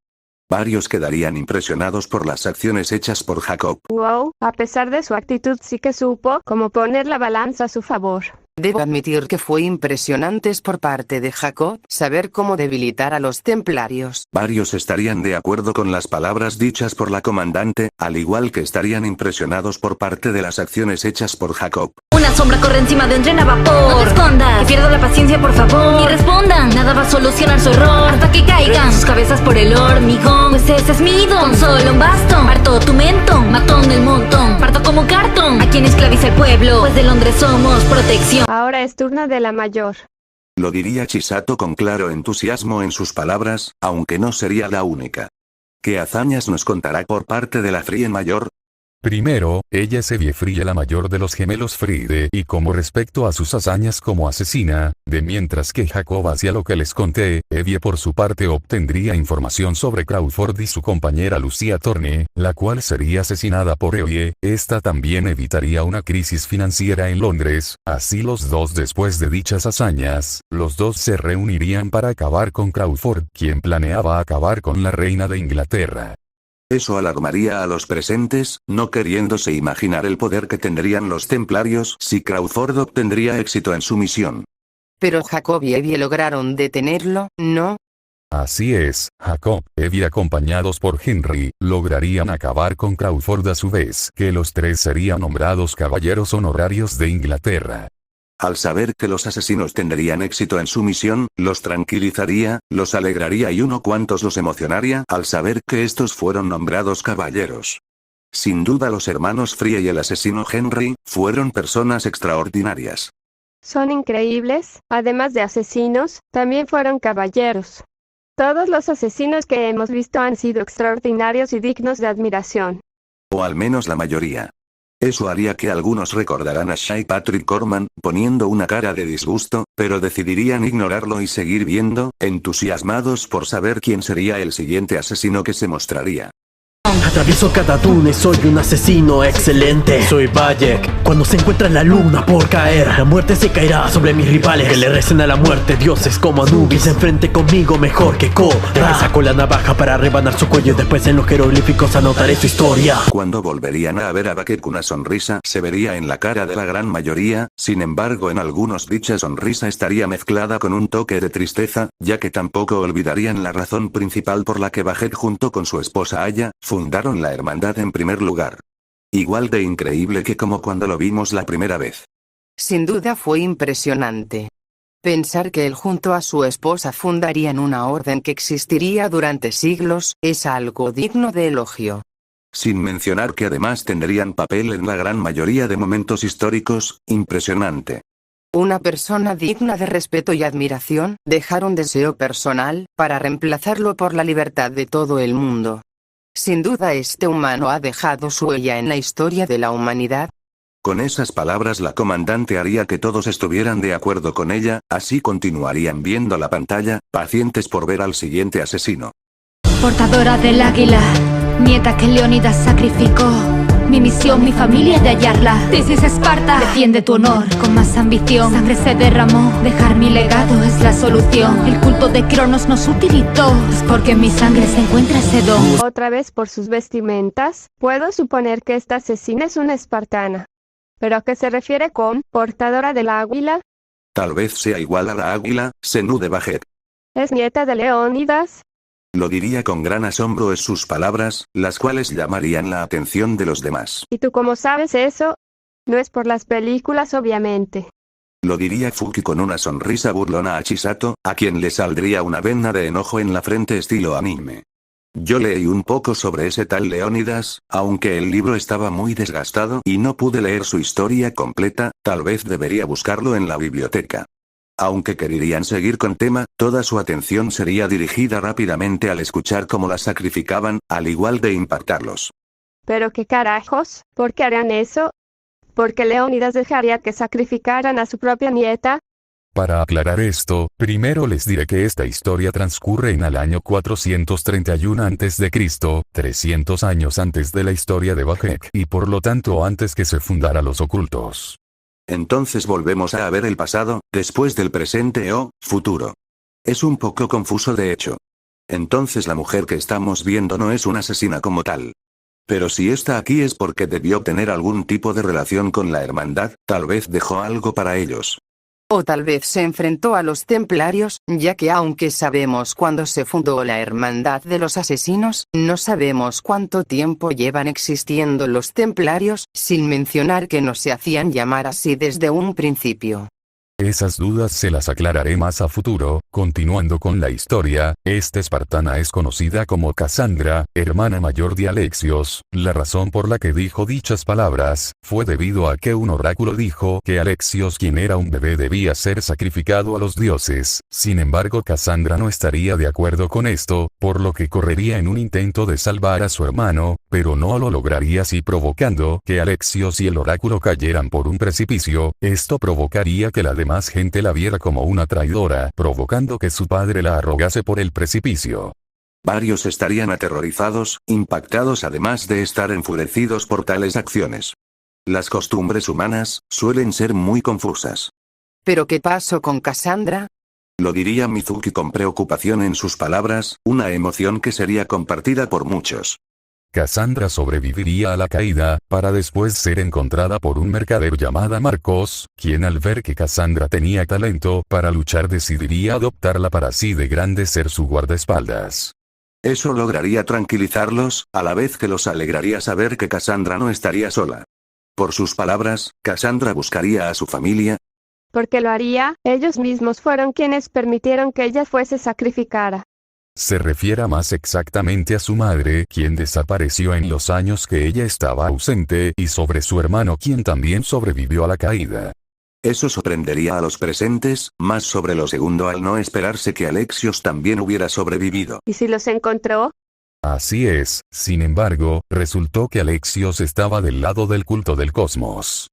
Varios quedarían impresionados por las acciones hechas por Jacob. Wow, a pesar de su actitud sí que supo cómo poner la balanza a su favor. Debo admitir que fue impresionante por parte de Jacob saber cómo debilitar a los templarios. Varios estarían de acuerdo con las palabras dichas por la comandante, al igual que estarían impresionados por parte de las acciones hechas por Jacob. Una sombra corre encima de un tren a vapor. No te escondas, que pierdo la paciencia por favor. Y respondan, nada va a solucionar su error hasta que caigan sus cabezas por el hormigón. Pues ese es mi don, con solo un bastón parto tu mentón, matón del montón, parto como cartón a quien esclaviza el pueblo, pues de Londres somos protección. Ahora es turno de la mayor. Lo diría Chisato con claro entusiasmo en sus palabras, aunque no sería la única. ¿Qué hazañas nos contará por parte de la Frie mayor? Primero, ella sería Frie la mayor de los gemelos Friede y como respecto a sus hazañas como asesina, de mientras que Jacob hacía lo que les conté, Evie por su parte obtendría información sobre Crawford y su compañera Lucia Thorne, la cual sería asesinada por Evie. Esta también evitaría una crisis financiera en Londres. Así los dos, después de dichas hazañas, los dos se reunirían para acabar con Crawford, quien planeaba acabar con la reina de Inglaterra. Eso alarmaría a los presentes, no queriéndose imaginar el poder que tendrían los templarios si Crawford obtendría éxito en su misión. Pero Jacob y Evie lograron detenerlo, ¿no? Así es, Jacob, Evie acompañados por Henry, lograrían acabar con Crawford a su vez, que los tres serían nombrados caballeros honorarios de Inglaterra. Al saber que los asesinos tendrían éxito en su misión, los tranquilizaría, los alegraría y uno cuantos los emocionaría al saber que estos fueron nombrados caballeros. Sin duda los hermanos Frie y el asesino Henry, fueron personas extraordinarias. Son increíbles, además de asesinos, también fueron caballeros. Todos los asesinos que hemos visto han sido extraordinarios y dignos de admiración. O al menos la mayoría. Eso haría que algunos recordaran a Shay Patrick Corman, poniendo una cara de disgusto, pero decidirían ignorarlo y seguir viendo, entusiasmados por saber quién sería el siguiente asesino que se mostraría. Atravieso cada túnel, soy un asesino excelente. Soy Bayek, cuando se encuentra la luna por caer, la muerte se caerá sobre mis rivales. Que le recen a la muerte, dioses como Anubis. Se enfrente conmigo mejor que Cobra. Saco la navaja para rebanar su cuello y después en los jeroglíficos anotaré su historia. Cuando volverían a ver a Bayek, una sonrisa se vería en la cara de la gran mayoría. Sin embargo, en algunos dicha sonrisa estaría mezclada con un toque de tristeza, ya que tampoco olvidarían la razón principal por la que Bayek junto con su esposa Aya fundaron la hermandad en primer lugar. Igual de increíble que como cuando lo vimos la primera vez. Sin duda fue impresionante. Pensar que él junto a su esposa fundarían una orden que existiría durante siglos, es algo digno de elogio. Sin mencionar que además tendrían papel en la gran mayoría de momentos históricos, impresionante. Una persona digna de respeto y admiración, dejar un deseo personal, para reemplazarlo por la libertad de todo el mundo. Sin duda este humano ha dejado su huella en la historia de la humanidad. Con esas palabras la comandante haría que todos estuvieran de acuerdo con ella, así continuarían viendo la pantalla, pacientes por ver al siguiente asesino. Portadora del águila, nieta que Leónidas sacrificó. Mi misión, mi familia de hallarla. This is Esparta, defiende tu honor con más ambición. Sangre se derramó, dejar mi legado es la solución. El culto de Cronos nos utilizó, es porque en mi sangre se encuentra ese don. Otra vez por sus vestimentas, puedo suponer que esta asesina es una espartana. ¿Pero a qué se refiere con portadora del águila? Tal vez sea igual a la águila, Senú de Bajet. ¿Es nieta de Leónidas? Lo diría con gran asombro en sus palabras, las cuales llamarían la atención de los demás. ¿Y tú cómo sabes eso? No es por las películas, obviamente. Lo diría Fuki con una sonrisa burlona a Chisato, a quien le saldría una vena de enojo en la frente estilo anime. Yo leí un poco sobre ese tal Leónidas, aunque el libro estaba muy desgastado y no pude leer su historia completa, tal vez debería buscarlo en la biblioteca. Aunque querían seguir con tema, toda su atención sería dirigida rápidamente al escuchar cómo la sacrificaban, al igual de impactarlos. ¿Pero qué carajos? ¿Por qué harían eso? ¿Por qué Leónidas dejaría que sacrificaran a su propia nieta? Para aclarar esto, primero les diré que esta historia transcurre en el año 431 a.C., 300 años antes de la historia de Bajek y por lo tanto antes que se fundara los ocultos. Entonces volvemos a ver el pasado, después del presente o futuro. Es un poco confuso de hecho. Entonces la mujer que estamos viendo no es una asesina como tal. Pero si está aquí es porque debió tener algún tipo de relación con la hermandad, tal vez dejó algo para ellos. O tal vez se enfrentó a los templarios, ya que aunque sabemos cuándo se fundó la Hermandad de los Asesinos, no sabemos cuánto tiempo llevan existiendo los templarios, sin mencionar que no se hacían llamar así desde un principio. Esas dudas se las aclararé más a futuro. Continuando con la historia, esta espartana es conocida como Casandra, hermana mayor de Alexios. La razón por la que dijo dichas palabras, fue debido a que un oráculo dijo que Alexios, quien era un bebé, debía ser sacrificado a los dioses. Sin embargo, Casandra no estaría de acuerdo con esto, por lo que correría en un intento de salvar a su hermano, pero no lo lograría, así provocando que Alexios y el oráculo cayeran por un precipicio. Esto provocaría que la demás gente la viera como una traidora, provocando que su padre la arrojase por el precipicio. Varios estarían aterrorizados, impactados, además de estar enfurecidos por tales acciones. Las costumbres humanas suelen ser muy confusas. ¿Pero qué pasó con Casandra? Lo diría Mizuki con preocupación en sus palabras, una emoción que sería compartida por muchos. Casandra sobreviviría a la caída, para después ser encontrada por un mercader llamado Marcos, quien al ver que Casandra tenía talento para luchar decidiría adoptarla para así de grande ser su guardaespaldas. Eso lograría tranquilizarlos, a la vez que los alegraría saber que Casandra no estaría sola. Por sus palabras, Casandra buscaría a su familia. ¿Por qué lo haría? Ellos mismos fueron quienes permitieron que ella fuese sacrificada. Se refiere más exactamente a su madre, quien desapareció en los años que ella estaba ausente, y sobre su hermano, quien también sobrevivió a la caída. Eso sorprendería a los presentes, más sobre lo segundo al no esperarse que Alexios también hubiera sobrevivido. ¿Y si los encontró? Así es, sin embargo, resultó que Alexios estaba del lado del culto del cosmos.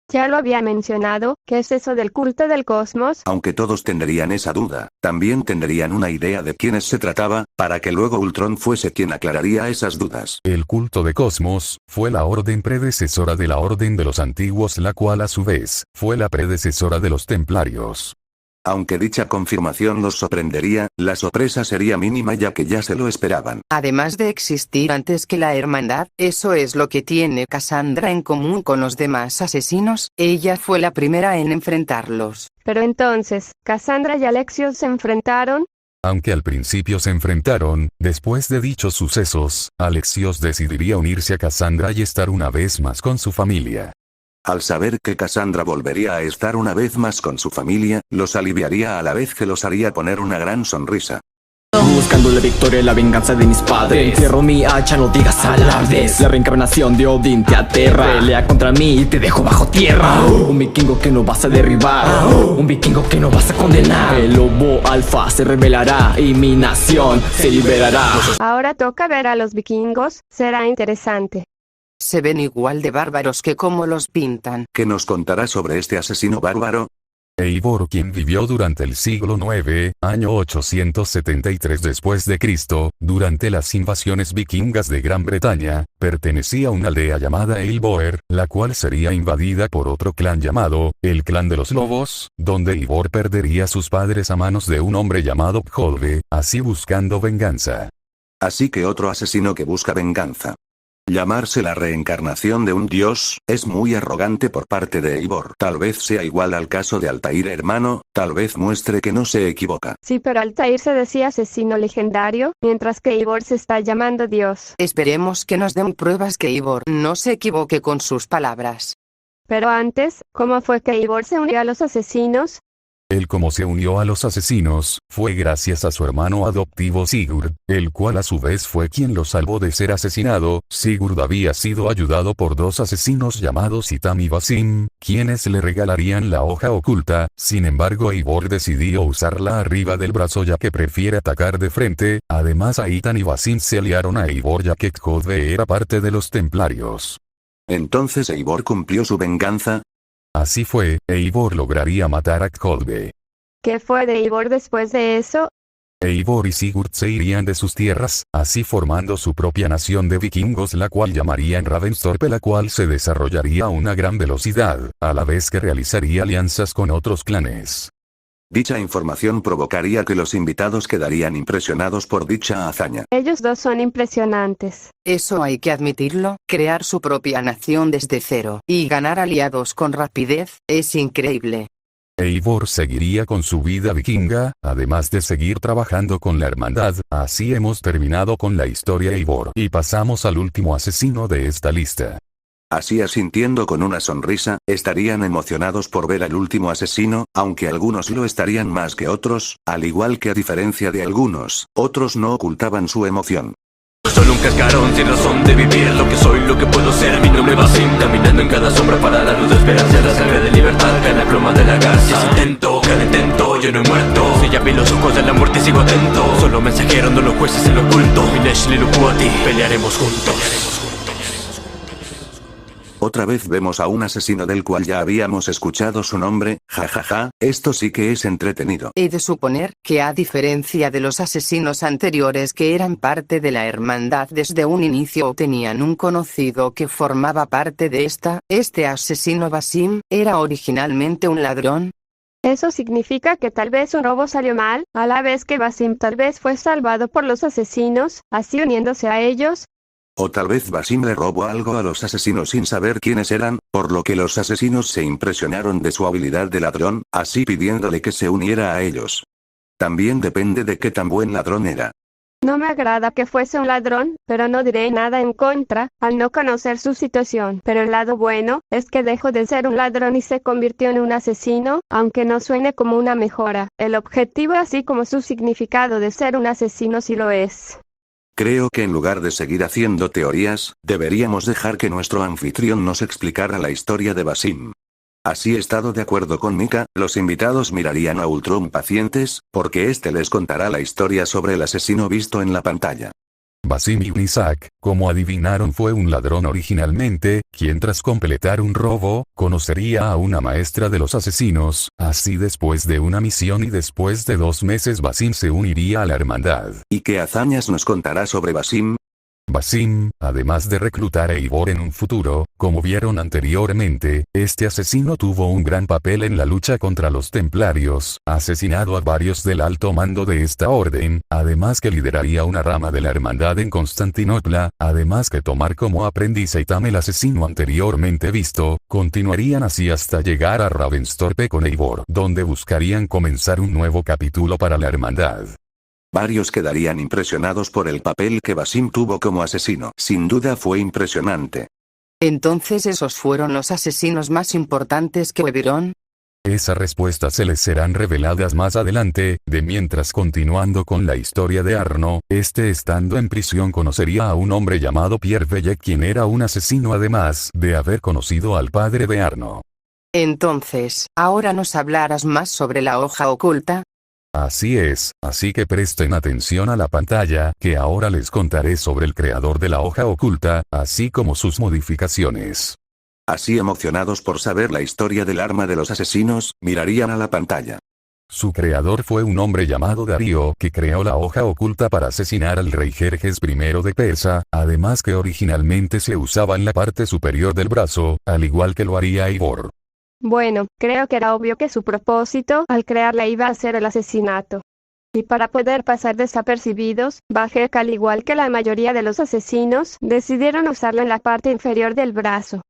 Ya lo había mencionado, ¿qué es eso del culto del cosmos? Aunque todos tendrían esa duda, también tendrían una idea de quiénes se trataba, para que luego Ultron fuese quien aclararía esas dudas. El culto de Cosmos fue la orden predecesora de la Orden de los Antiguos, la cual a su vez fue la predecesora de los Templarios. Aunque dicha confirmación los sorprendería, la sorpresa sería mínima ya que ya se lo esperaban. Además de existir antes que la hermandad, eso es lo que tiene Casandra en común con los demás asesinos, ella fue la primera en enfrentarlos. Pero entonces, ¿Casandra y Alexios se enfrentaron? Aunque al principio se enfrentaron, después de dichos sucesos, Alexios decidiría unirse a Casandra y estar una vez más con su familia. Al saber que Casandra volvería a estar una vez más con su familia, los aliviaría a la vez que los haría poner una gran sonrisa. Buscando la victoria y la venganza de mis padres, entierro mi hacha, no digas alardes. La reencarnación de Odín te aterra, pelea contra mí y te dejo bajo tierra. Un vikingo que no vas a derribar, un vikingo que no vas a condenar. El lobo alfa se revelará y mi nación se liberará. Ahora toca ver a los vikingos, será interesante. Se ven igual de bárbaros que como los pintan. ¿Qué nos contará sobre este asesino bárbaro? Eivor, quien vivió durante el siglo IX, año 873 después de Cristo, durante las invasiones vikingas de Gran Bretaña, pertenecía a una aldea llamada Eilboer, la cual sería invadida por otro clan llamado, el clan de los lobos, donde Eivor perdería a sus padres a manos de un hombre llamado Pjolve, así buscando venganza. Así que otro asesino que busca venganza. Llamarse la reencarnación de un dios, es muy arrogante por parte de Eivor. Tal vez sea igual al caso de Altair hermano, tal vez muestre que no se equivoca. Sí, pero Altair se decía asesino legendario, mientras que Eivor se está llamando dios. Esperemos que nos den pruebas que Eivor no se equivoque con sus palabras. Pero antes, ¿cómo fue que Eivor se unió a los asesinos? Él como se unió a los asesinos, fue gracias a su hermano adoptivo Sigurd, el cual a su vez fue quien lo salvó de ser asesinado. Sigurd había sido ayudado por dos asesinos llamados Itam y Basim, quienes le regalarían la hoja oculta. Sin embargo, Eivor decidió usarla arriba del brazo ya que prefiere atacar de frente. Además, Itam y Basim se aliaron a Eivor ya que Kjotve era parte de los templarios. Entonces Eivor cumplió su venganza. Así fue, Eivor lograría matar a Kjotve. ¿Qué fue de Eivor después de eso? Eivor y Sigurd se irían de sus tierras, así formando su propia nación de vikingos, la cual llamarían Ravensthorpe, la cual se desarrollaría a una gran velocidad, a la vez que realizaría alianzas con otros clanes. Dicha información provocaría que los invitados quedarían impresionados por dicha hazaña. Ellos dos son impresionantes. Eso hay que admitirlo, crear su propia nación desde cero, y ganar aliados con rapidez, es increíble. Eivor seguiría con su vida vikinga, además de seguir trabajando con la hermandad. Así hemos terminado con la historia Eivor y pasamos al último asesino de esta lista. Así asintiendo con una sonrisa, estarían emocionados por ver al último asesino, aunque algunos lo estarían más que otros, al igual que a diferencia de algunos, otros no ocultaban su emoción. Soy un cascarón sin razón de vivir, lo que soy, lo que puedo ser, mi nombre Basim, caminando en cada sombra para la luz de esperanza, la sangre de libertad, cae en la pluma de la garza. Si intento, cada intento, yo no he muerto, si ya vi los ojos de la muerte sigo atento, solo mensajero, no los jueces en lo oculto, Minesh Lilukuati, pelearemos juntos. Otra vez vemos a un asesino del cual ya habíamos escuchado su nombre, jajaja, esto sí que es entretenido. He de suponer que a diferencia de los asesinos anteriores que eran parte de la hermandad desde un inicio o tenían un conocido que formaba parte de esta, este asesino Basim, ¿era originalmente un ladrón? Eso significa que tal vez un robo salió mal, a la vez que Basim tal vez fue salvado por los asesinos, así uniéndose a ellos. O tal vez Basim le robó algo a los asesinos sin saber quiénes eran, por lo que los asesinos se impresionaron de su habilidad de ladrón, así pidiéndole que se uniera a ellos. También depende de qué tan buen ladrón era. No me agrada que fuese un ladrón, pero no diré nada en contra, al no conocer su situación. Pero el lado bueno, es que dejó de ser un ladrón y se convirtió en un asesino, aunque no suene como una mejora. El objetivo así como su significado de ser un asesino sí lo es. Creo que en lugar de seguir haciendo teorías, deberíamos dejar que nuestro anfitrión nos explicara la historia de Basim. Así estado de acuerdo con Mika, los invitados mirarían a Ultron pacientes, porque este les contará la historia sobre el asesino visto en la pantalla. Basim ibn Isaac, como adivinaron, fue un ladrón originalmente, quien tras completar un robo, conocería a una maestra de los asesinos. Así después de una misión y después de 2 meses Basim se uniría a la hermandad. ¿Y qué hazañas nos contará sobre Basim? Basim, además de reclutar a Eivor en un futuro, como vieron anteriormente, este asesino tuvo un gran papel en la lucha contra los templarios, asesinado a varios del alto mando de esta orden, además que lideraría una rama de la hermandad en Constantinopla, además que tomar como aprendiz a Itam, el asesino anteriormente visto, continuarían así hasta llegar a Ravensthorpe con Eivor, donde buscarían comenzar un nuevo capítulo para la hermandad. Varios quedarían impresionados por el papel que Basim tuvo como asesino. Sin duda fue impresionante. Entonces esos fueron los asesinos más importantes que hubieron. Esas respuestas se les serán reveladas más adelante, de mientras continuando con la historia de Arno, estando en prisión conocería a un hombre llamado Pierre Bellet, quien era un asesino además de haber conocido al padre de Arno. Entonces, ahora nos hablarás más sobre la hoja oculta. Así es, así que presten atención a la pantalla, que ahora les contaré sobre el creador de la hoja oculta, así como sus modificaciones. Así emocionados por saber la historia del arma de los asesinos, mirarían a la pantalla. Su creador fue un hombre llamado Darío, que creó la hoja oculta para asesinar al rey Jerjes I de Persa, además que originalmente se usaba en la parte superior del brazo, al igual que lo haría Eivor. Bueno, creo que era obvio que su propósito al crearla iba a ser el asesinato. Y para poder pasar desapercibidos, Bajek, al igual que la mayoría de los asesinos, decidieron usarla en la parte inferior del brazo.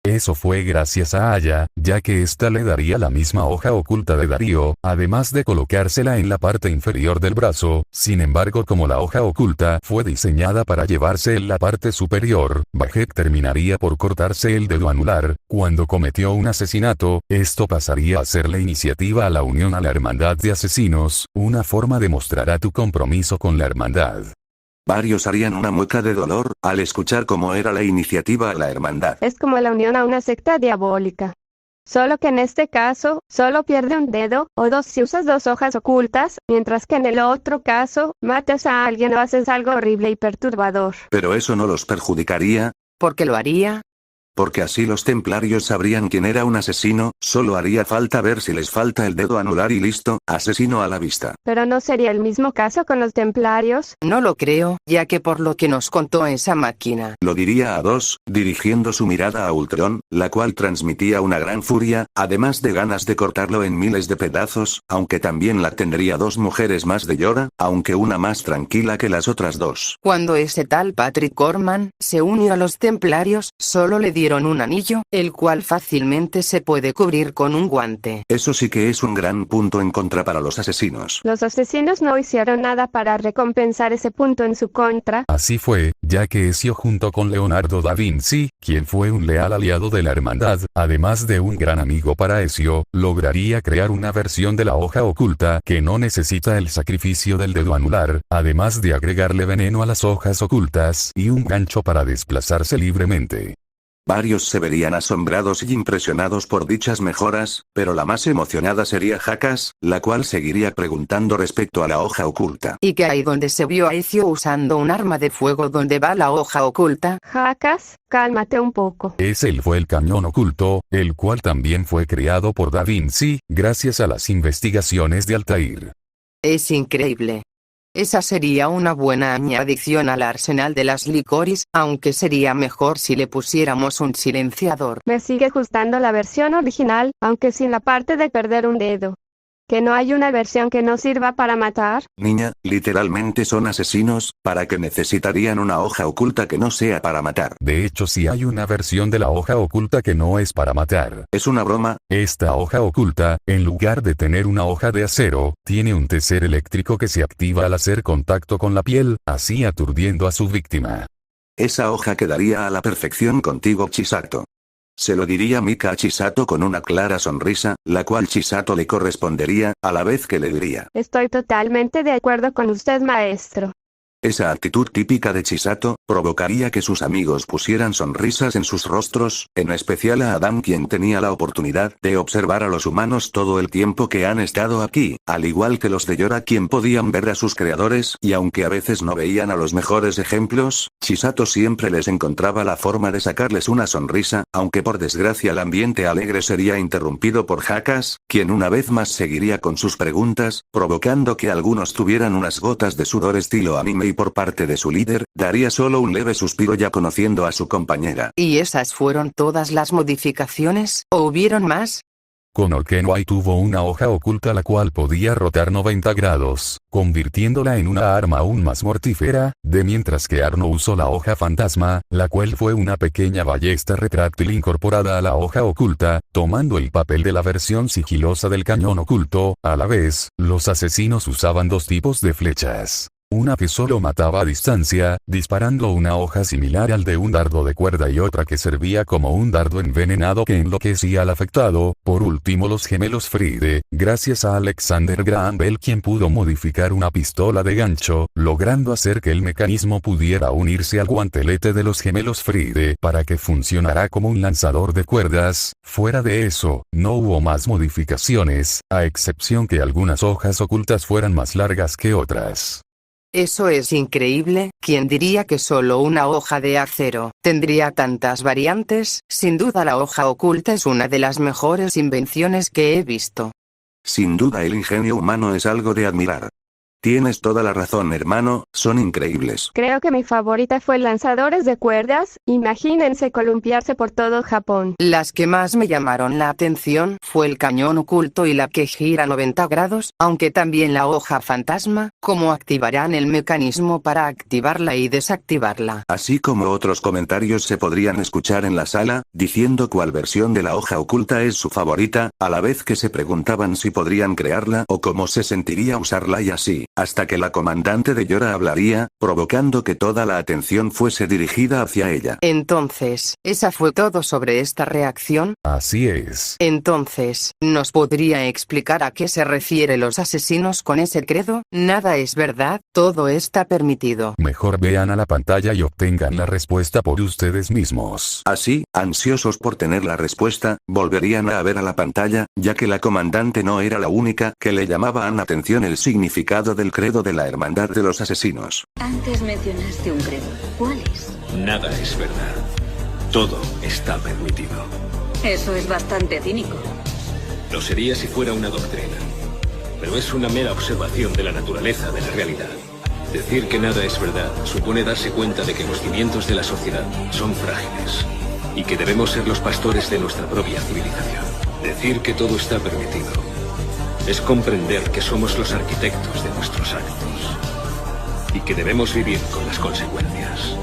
Eso fue gracias a Aya, ya que ésta le daría la misma hoja oculta de Darío, además de colocársela en la parte inferior del brazo. Sin embargo, como la hoja oculta fue diseñada para llevarse en la parte superior, Bajek terminaría por cortarse el dedo anular. Cuando cometió un asesinato, esto pasaría a ser la iniciativa a la unión a la hermandad de asesinos, una forma de mostrar a tu compromiso con la hermandad. Varios harían una mueca de dolor, al escuchar cómo era la iniciativa a la hermandad. Es como la unión a una secta diabólica. Solo que en este caso, solo pierde un dedo, o 2 si usas 2 hojas ocultas, mientras que en el otro caso, matas a alguien o haces algo horrible y perturbador. Pero eso no los perjudicaría. ¿Por qué lo haría? porque así los templarios sabrían quién era un asesino, solo haría falta ver si les falta el dedo anular y listo, asesino a la vista. Pero no sería el mismo caso con los templarios. No lo creo, ya que por lo que nos contó esa máquina. Lo diría a dos, dirigiendo su mirada a Ultron, la cual transmitía una gran furia, además de ganas de cortarlo en miles de pedazos, aunque también la tendría dos mujeres más de Yora, aunque una más tranquila que las otras dos. Cuando ese tal Patrick Corman se unió a los templarios, solo le dieron un anillo, el cual fácilmente se puede cubrir con un guante. Eso sí que es un gran punto en contra para los asesinos. Los asesinos no hicieron nada para recompensar ese punto en su contra. Así fue, ya que Ezio junto con Leonardo da Vinci, quien fue un leal aliado de la hermandad, además de un gran amigo para Ezio, lograría crear una versión de la hoja oculta que no necesita el sacrificio del dedo anular, además de agregarle veneno a las hojas ocultas y un gancho para desplazarse libremente. Varios se verían asombrados y impresionados por dichas mejoras, pero la más emocionada sería Jacas, la cual seguiría preguntando respecto a la hoja oculta. ¿Y qué hay donde se vio a Ezio usando un arma de fuego donde va la hoja oculta? Jacas, cálmate un poco. Ese fue el cañón oculto, el cual también fue creado por Da Vinci, gracias a las investigaciones de Altair. Es increíble. Esa sería una buena añadición al arsenal de las Licoris, aunque sería mejor si le pusiéramos un silenciador. Me sigue gustando la versión original, aunque sin la parte de perder un dedo. ¿Que no hay una versión que no sirva para matar? Niña, literalmente son asesinos, ¿para qué necesitarían una hoja oculta que no sea para matar? De hecho, sí hay una versión de la hoja oculta que no es para matar. ¿Es una broma? Esta hoja oculta, en lugar de tener una hoja de acero, tiene un taser eléctrico que se activa al hacer contacto con la piel, así aturdiendo a su víctima. Esa hoja quedaría a la perfección contigo, Chisato. Se lo diría Mika a Chisato con una clara sonrisa, la cual Chisato le correspondería, a la vez que le diría. Estoy totalmente de acuerdo con usted, maestro. Esa actitud típica de Chisato, provocaría que sus amigos pusieran sonrisas en sus rostros, en especial a Adam, quien tenía la oportunidad de observar a los humanos todo el tiempo que han estado aquí, al igual que los de Yora, quien podían ver a sus creadores, y aunque a veces no veían a los mejores ejemplos, Chisato siempre les encontraba la forma de sacarles una sonrisa, aunque por desgracia el ambiente alegre sería interrumpido por Jacas, quien una vez más seguiría con sus preguntas, provocando que algunos tuvieran unas gotas de sudor estilo anime, y por parte de su líder, daría solo un leve suspiro ya conociendo a su compañera. ¿Y esas fueron todas las modificaciones, o hubieron más? Connor Kenway tuvo una hoja oculta la cual podía rotar 90 grados, convirtiéndola en una arma aún más mortífera, de mientras que Arno usó la hoja fantasma, la cual fue una pequeña ballesta retráctil incorporada a la hoja oculta, tomando el papel de la versión sigilosa del cañón oculto. A la vez, los asesinos usaban dos tipos de flechas. Una que solo mataba a distancia, disparando una hoja similar al de un dardo de cuerda, y otra que servía como un dardo envenenado que enloquecía al afectado. Por último, los gemelos Friede, gracias a Alexander Graham Bell, quien pudo modificar una pistola de gancho, logrando hacer que el mecanismo pudiera unirse al guantelete de los gemelos Friede para que funcionara como un lanzador de cuerdas. Fuera de eso, no hubo más modificaciones, a excepción que algunas hojas ocultas fueran más largas que otras. Eso es increíble. ¿Quién diría que solo una hoja de acero tendría tantas variantes? Sin duda la hoja oculta es una de las mejores invenciones que he visto. Sin duda el ingenio humano es algo de admirar. Tienes toda la razón, hermano, son increíbles. Creo que mi favorita fue lanzadores de cuerdas. Imagínense columpiarse por todo Japón. Las que más me llamaron la atención fue el cañón oculto y la que gira 90 grados, aunque también la hoja fantasma, cómo activarán el mecanismo para activarla y desactivarla. Así como otros comentarios se podrían escuchar en la sala, diciendo cuál versión de la hoja oculta es su favorita, a la vez que se preguntaban si podrían crearla o cómo se sentiría usarla, y así, hasta que la comandante de Yora hablaría, provocando que toda la atención fuese dirigida hacia ella. Entonces, ¿esa fue todo sobre esta reacción? Así es. Entonces, ¿nos podría explicar a qué se refiere los asesinos con ese credo? Nada es verdad, todo está permitido. Mejor vean a la pantalla y obtengan la respuesta por ustedes mismos. Así, ansiosos por tener la respuesta, volverían a ver a la pantalla, ya que la comandante no era la única que le llamaban la atención el significado del credo de la Hermandad de los Asesinos. Antes mencionaste un credo. ¿Cuál es? Nada es verdad. Todo está permitido. Eso es bastante cínico. Lo sería si fuera una doctrina. Pero es una mera observación de la naturaleza de la realidad. Decir que nada es verdad supone darse cuenta de que los cimientos de la sociedad son frágiles y que debemos ser los pastores de nuestra propia civilización. Decir que todo está permitido es comprender que somos los arquitectos de nuestros actos y que debemos vivir con las consecuencias,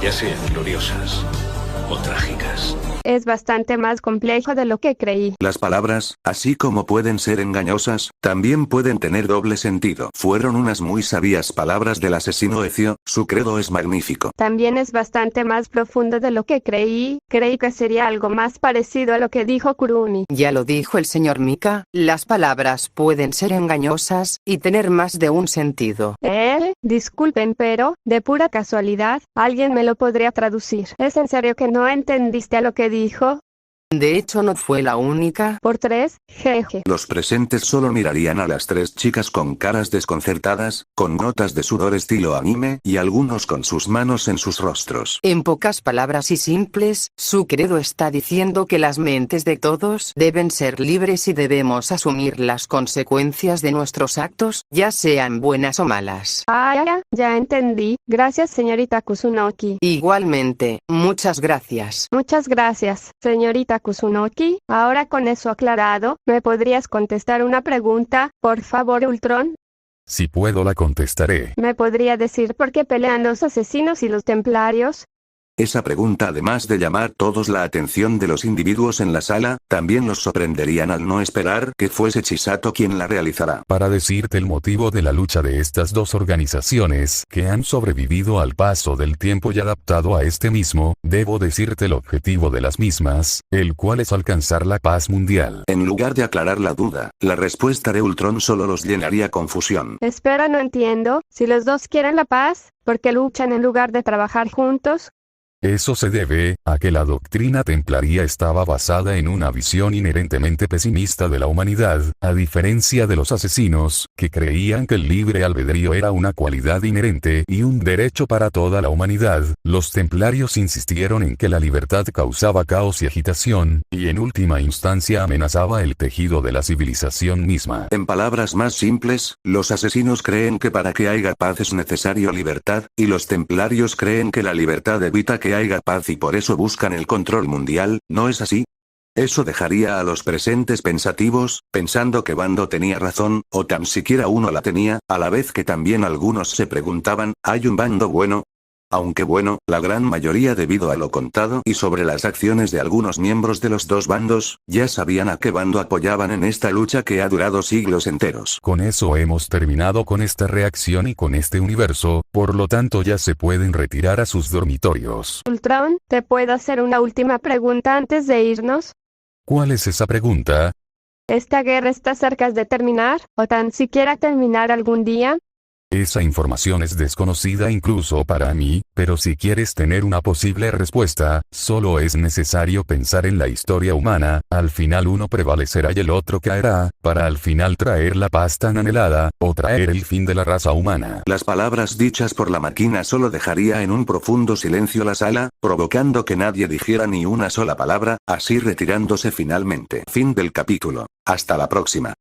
ya sean gloriosas o trágicas. Es bastante más complejo de lo que creí. Las palabras, así como pueden ser engañosas, también pueden tener doble sentido. Fueron unas muy sabias palabras del asesino Ezio, su credo es magnífico. También es bastante más profundo de lo que creí. Creí que sería algo más parecido a lo que dijo Kurumi. Ya lo dijo el señor Mika, las palabras pueden ser engañosas y tener más de un sentido. Disculpen, pero, de pura casualidad, alguien me lo podría traducir. ¿Es en serio que no entendiste a lo que dijo? De hecho no fue la única. Por 3, jeje. Los presentes solo mirarían a las tres chicas con caras desconcertadas, con gotas de sudor estilo anime, y algunos con sus manos en sus rostros. En pocas palabras y simples, su credo está diciendo que las mentes de todos deben ser libres y debemos asumir las consecuencias de nuestros actos, ya sean buenas o malas. Ya entendí. Gracias, señorita Kusunoki. Igualmente, muchas gracias. Muchas gracias, señorita Kusunoki. Ahora con eso aclarado, ¿me podrías contestar una pregunta, por favor, Ultron? Si puedo la contestaré. ¿Me podría decir por qué pelean los asesinos y los templarios? Esa pregunta, además de llamar todos la atención de los individuos en la sala, también los sorprenderían al no esperar que fuese Chisato quien la realizara. Para decirte el motivo de la lucha de estas dos organizaciones, que han sobrevivido al paso del tiempo y adaptado a este mismo, debo decirte el objetivo de las mismas, el cual es alcanzar la paz mundial. En lugar de aclarar la duda, la respuesta de Ultron solo los llenaría confusión. Espera, no entiendo. Si los dos quieren la paz, ¿por qué luchan en lugar de trabajar juntos? Eso se debe a que la doctrina templaria estaba basada en una visión inherentemente pesimista de la humanidad, a diferencia de los asesinos, que creían que el libre albedrío era una cualidad inherente y un derecho para toda la humanidad. Los templarios insistieron en que la libertad causaba caos y agitación, y en última instancia amenazaba el tejido de la civilización misma. En palabras más simples, los asesinos creen que para que haya paz es necesario libertad, y los templarios creen que la libertad evita que haya paz y por eso buscan el control mundial, ¿no es así? Eso dejaría a los presentes pensativos, pensando que Bando tenía razón, o tan siquiera uno la tenía, a la vez que también algunos se preguntaban, ¿hay un bando bueno? Aunque bueno, la gran mayoría debido a lo contado y sobre las acciones de algunos miembros de los dos bandos, ya sabían a qué bando apoyaban en esta lucha que ha durado siglos enteros. Con eso hemos terminado con esta reacción y con este universo, por lo tanto ya se pueden retirar a sus dormitorios. Ultron, ¿te puedo hacer una última pregunta antes de irnos? ¿Cuál es esa pregunta? ¿Esta guerra está cerca de terminar, o tan siquiera terminar algún día? Esa información es desconocida incluso para mí, pero si quieres tener una posible respuesta, solo es necesario pensar en la historia humana, al final uno prevalecerá y el otro caerá, para al final traer la paz tan anhelada, o traer el fin de la raza humana. Las palabras dichas por la máquina solo dejaría en un profundo silencio la sala, provocando que nadie dijera ni una sola palabra, así retirándose finalmente. Fin del capítulo. Hasta la próxima.